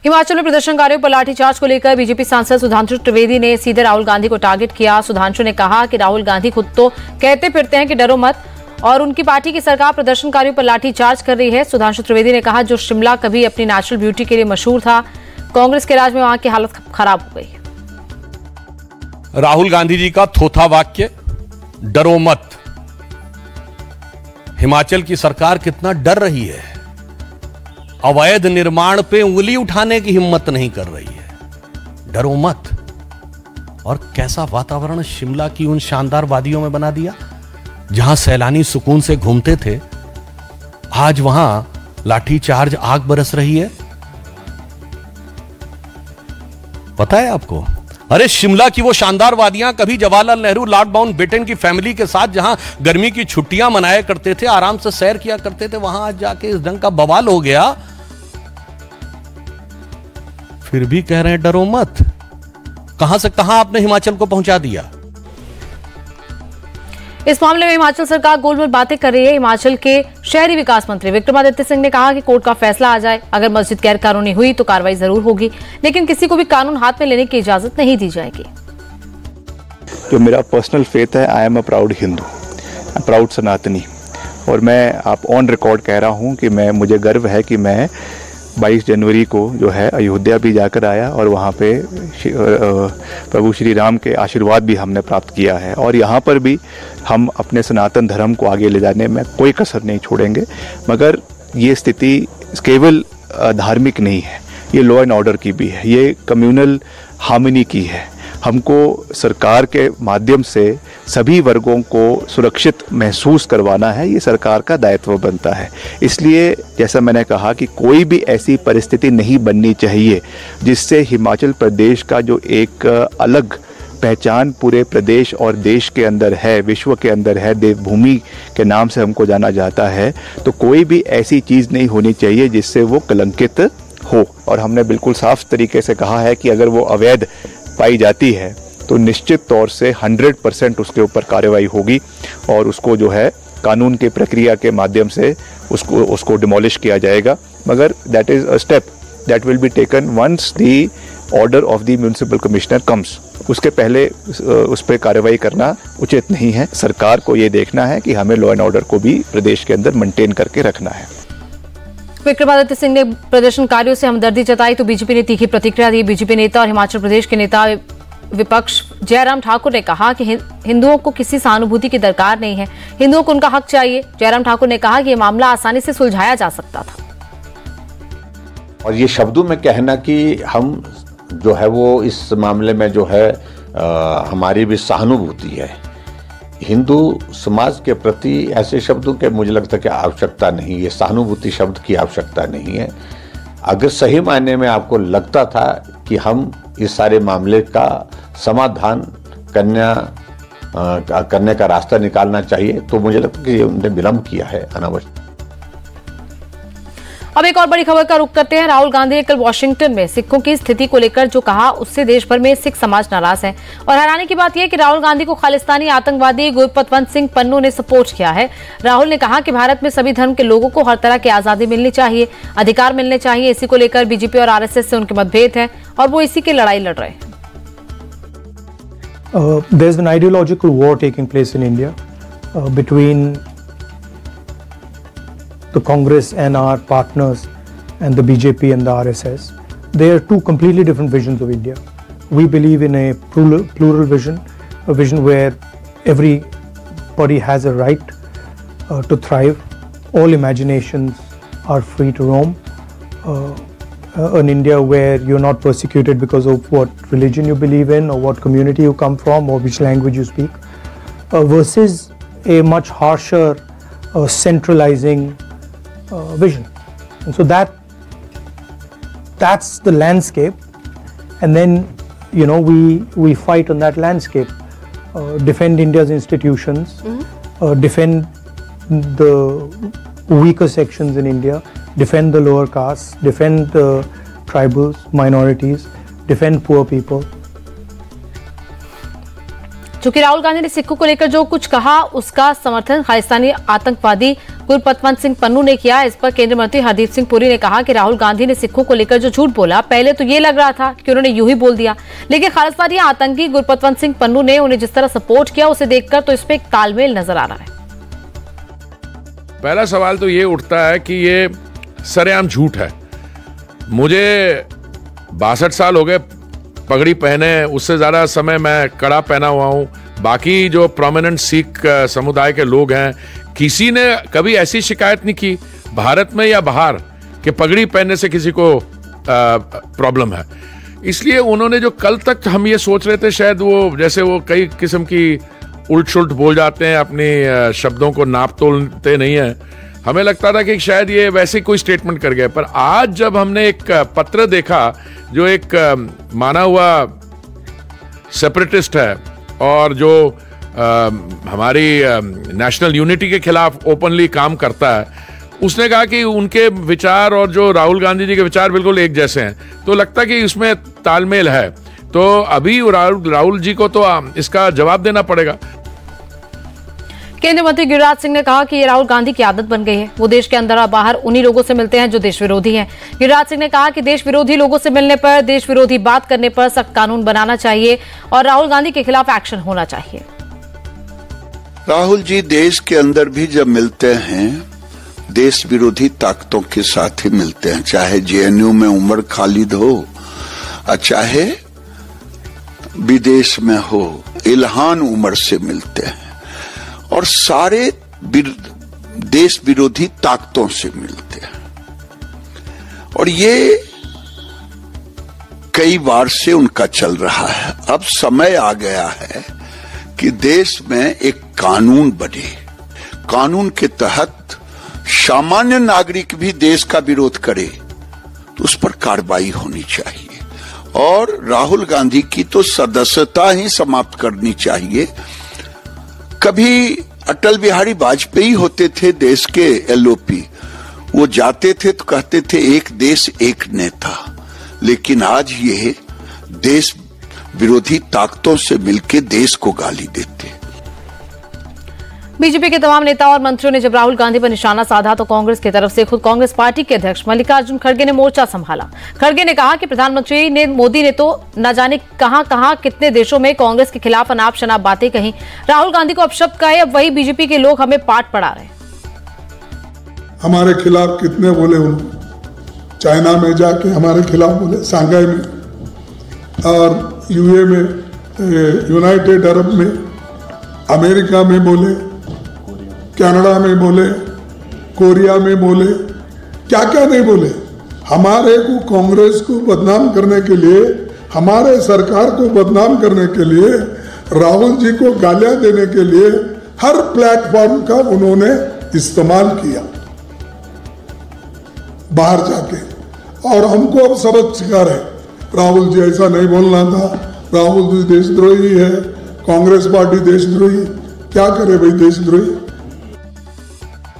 हिमाचल में प्रदर्शनकारियों पर लाठीचार्ज को लेकर बीजेपी सांसद सुधांशु त्रिवेदी ने सीधे राहुल गांधी को टारगेट किया। सुधांशु ने कहा कि राहुल गांधी खुद तो कहते फिरते हैं कि डरो मत, और उनकी पार्टी की सरकार प्रदर्शनकारियों पर लाठीचार्ज कर रही है। सुधांशु त्रिवेदी ने कहा, जो शिमला कभी अपनी नेचुरल ब्यूटी के लिए मशहूर था, कांग्रेस के राज में वहां की हालत खराब हो गई। राहुल गांधी जी का थोथा वाक्य, डरो मत। हिमाचल की सरकार कितना डर रही है, अवैध निर्माण पे उंगली उठाने की हिम्मत नहीं कर रही है। डरो मत। और कैसा वातावरण शिमला की उन शानदार वादियों में बना दिया जहां सैलानी सुकून से घूमते थे। आज वहां लाठीचार्ज, आग बरस रही है। पता है आपको? अरे शिमला की वो शानदार वादियां कभी जवाहरलाल नेहरू लॉर्ड माउंटबेटन की फैमिली के साथ जहां गर्मी की छुट्टियां मनाया करते थे, आराम से सैर किया करते थे, वहां आज जाके इस ढंग का बवाल हो गया, फिर भी कह रहे हैं डरो मत। कहां से कहां आपने हिमाचल को पहुंचा दिया। इस मामले में हिमाचल सरकार गोलमोल बातें कर रही है। हिमाचल के शहरी विकास मंत्री विक्रमादित्य सिंह ने कहा कि कोर्ट का फैसला आ जाए, अगर मस्जिद गैर कानूनी हुई तो कार्रवाई जरूर होगी, लेकिन किसी को भी कानून हाथ में लेने की इजाजत नहीं दी जाएगी। जो मेरा पर्सनल फेथ है, I am a proud Hindu, proud सनातनी, और मैं आप ऑन रिकॉर्ड कह रहा हूं कि मुझे गर्व है कि मैं 22 जनवरी को जो है अयोध्या भी जाकर आया और वहाँ पे प्रभु श्री राम के आशीर्वाद भी हमने प्राप्त किया है। और यहाँ पर भी हम अपने सनातन धर्म को आगे ले जाने में कोई कसर नहीं छोड़ेंगे। मगर ये स्थिति केवल धार्मिक नहीं है, ये लॉ एंड ऑर्डर की भी है, ये कम्युनल हार्मनी की है। हमको सरकार के माध्यम से सभी वर्गों को सुरक्षित महसूस करवाना है, ये सरकार का दायित्व बनता है। इसलिए जैसा मैंने कहा कि कोई भी ऐसी परिस्थिति नहीं बननी चाहिए जिससे हिमाचल प्रदेश का जो एक अलग पहचान पूरे प्रदेश और देश के अंदर है, विश्व के अंदर है, देवभूमि के नाम से हमको जाना जाता है, तो कोई भी ऐसी चीज़ नहीं होनी चाहिए जिससे वो कलंकित हो। और हमने बिल्कुल साफ तरीके से कहा है कि अगर वो अवैध पाई जाती है तो निश्चित तौर से 100% उसके ऊपर कार्रवाई होगी और उसको जो है कानून की प्रक्रिया के माध्यम से उसको डिमोलिश किया जाएगा। मगर that is a step that will be taken once the order of the municipal commissioner comes. उसके पहले उस पर कार्रवाई करना उचित नहीं है। सरकार को ये देखना है कि हमें लॉ एंड ऑर्डर को भी प्रदेश के अंदर मेंटेन करके रखना है। विक्रमादित्य सिंह ने प्रदर्शनकारियों से हमदर्दी जताई तो बीजेपी ने तीखी प्रतिक्रिया दी। बीजेपी नेता और हिमाचल प्रदेश के नेता विपक्ष जयराम ठाकुर ने कहा कि हिंदुओं को किसी सहानुभूति की दरकार नहीं है, हिंदुओं को उनका हक चाहिए। जयराम ठाकुर ने कहा कि यह मामला आसानी से सुलझाया जा सकता था। और ये शब्दों में कहना कि हम जो है वो इस मामले में जो है हमारी भी सहानुभूति है, हिंदू समाज के प्रति ऐसे शब्दों के मुझे लगता है कि आवश्यकता नहीं है, सहानुभूति शब्द की आवश्यकता नहीं है। अगर सही मायने में आपको लगता था कि हम इस सारे मामले का समाधान करने का रास्ता निकालना चाहिए तो मुझे लगता है कि उन्होंने विलंब किया है अनावश्यक। अब एक और बड़ी खबर का रुख करते हैं। राहुल गांधी ने कल वॉशिंगटन में सिखों की स्थिति को लेकर जो कहा, उससे देश भर में सिख समाज नाराज है। और हैरानी की बात यह कि राहुल गांधी को खालिस्तानी आतंकवादी गुरपतवंत सिंह पन्नू ने सपोर्ट किया है। राहुल ने कहा कि भारत में सभी धर्म के लोगों को हर तरह की आजादी मिलनी चाहिए, अधिकार मिलने चाहिए। इसी को लेकर बीजेपी और आरएसएस से उनके मतभेद हैं और वो इसी की लड़ाई लड़ रहे हैं। There's an ideological war taking place in India between the Congress and our partners and the BJP and the RSS. They are two completely different visions of India. We believe in a plural vision, a vision where everybody has a right to thrive. All imaginations are free to roam. An India where you're not persecuted because of what religion you believe in or what community you come from or which language you speak, versus a much harsher, centralizing vision. And so that's the landscape, and then we fight on that landscape, defend India's institutions, defend the weaker sections in India, defend the lower castes, defend the tribals, minorities, defend poor people. चूंकि राहुल गांधी ने सिखों को लेकर जो कुछ कहा उसका समर्थन खालिस्तानी आतंकवादी गुरपतवंत सिंह पन्नू ने किया। इस पर केंद्रीय मंत्री हरदीप सिंह पुरी ने कहा कि राहुल गांधी ने सिखों को लेकर जो झूठ बोला, पहले तो ये लग रहा था कि उन्होंने यूं ही बोल दिया, लेकिन खालिस्तानी आतंकी गुरपतवंत सिंह पन्नू ने उन्हें जिस तरह सपोर्ट किया, उसे देखकर तो इसमें एक तालमेल नजर आ रहा है। पहला सवाल तो ये उठता है कि ये सरेआम झूठ है। मुझे 62 साल हो गए पगड़ी पहने, उससे ज्यादा समय मैं कड़ा पहना हुआ हूं। बाकी जो प्रोमिनेंट सिख समुदाय के लोग हैं, किसी ने कभी ऐसी शिकायत नहीं की भारत में या बाहर कि पगड़ी पहनने से किसी को प्रॉब्लम है। इसलिए उन्होंने जो कल तक हम ये सोच रहे थे, शायद वो जैसे वो कई किस्म की उल्ट सुल्ट बोल जाते हैं, अपने शब्दों को नाप तोलते नहीं है, हमें लगता था कि शायद ये वैसे कोई स्टेटमेंट कर गए। पर आज जब हमने एक पत्र देखा जो एक माना हुआ सेपरेटिस्ट है और जो हमारी नेशनल यूनिटी के खिलाफ ओपनली काम करता है, उसने कहा कि उनके विचार और जो राहुल गांधी जी के विचार बिल्कुल एक जैसे हैं, तो लगता है कि इसमें तालमेल है। तो अभी राहुल जी को तो इसका जवाब देना पड़ेगा। केंद्रीय मंत्री गिरिराज सिंह ने कहा कि ये राहुल गांधी की आदत बन गई है। वो देश के अंदर और बाहर उन्हीं लोगों से मिलते हैं जो देश विरोधी हैं। गिरिराज सिंह ने कहा कि देश विरोधी लोगों से मिलने पर, देश विरोधी बात करने पर सख्त कानून बनाना चाहिए और राहुल गांधी के खिलाफ एक्शन होना चाहिए। राहुल जी देश के अंदर भी जब मिलते हैं, देश विरोधी ताकतों के साथ ही मिलते हैं, चाहे जेएनयू में उमर खालिद हो, चाहे विदेश में हो, इल्हान उमर से मिलते हैं और सारे देश विरोधी ताकतों से मिलते हैं। और ये कई बार से उनका चल रहा है। अब समय आ गया है कि देश में एक कानून बने, कानून के तहत सामान्य नागरिक भी देश का विरोध करे तो उस पर कार्रवाई होनी चाहिए। और राहुल गांधी की तो सदस्यता ही समाप्त करनी चाहिए। कभी अटल बिहारी वाजपेयी होते थे देश के एलओपी, वो जाते थे तो कहते थे एक देश एक नेता, लेकिन आज ये देश विरोधी ताकतों से मिलकर देश को गाली देते। बीजेपी के तमाम नेता और मंत्रियों ने जब राहुल गांधी पर निशाना साधा तो कांग्रेस की तरफ से खुद कांग्रेस पार्टी के अध्यक्ष मल्लिकार्जुन खड़गे ने मोर्चा संभाला। खड़गे ने कहा कि प्रधानमंत्री मोदी ने तो न जाने कहां कितने देशों में कांग्रेस के खिलाफ अनाप शनाप बातें कही। राहुल गांधी को अपशब्द कहे, अब वही बीजेपी के लोग हमें पाठ पढ़ा रहे हैं। हमारे खिलाफ कितने बोले उन्होंने, चाइना में जाके हमारे खिलाफ बोले, सांघाई में और यूए में, यूनाइटेड अरब में, अमेरिका में बोले, कनाडा में बोले, कोरिया में बोले, क्या क्या नहीं बोले। हमारे को कांग्रेस को बदनाम करने के लिए, हमारे सरकार को बदनाम करने के लिए, राहुल जी को गालियां देने के लिए हर प्लेटफॉर्म का उन्होंने इस्तेमाल किया बाहर जाके। और हमको अब सबक सिखा रहे, राहुल जी ऐसा नहीं बोलना था, राहुल जी देशद्रोही है, कांग्रेस पार्टी देशद्रोही। क्या करे भाई देशद्रोही?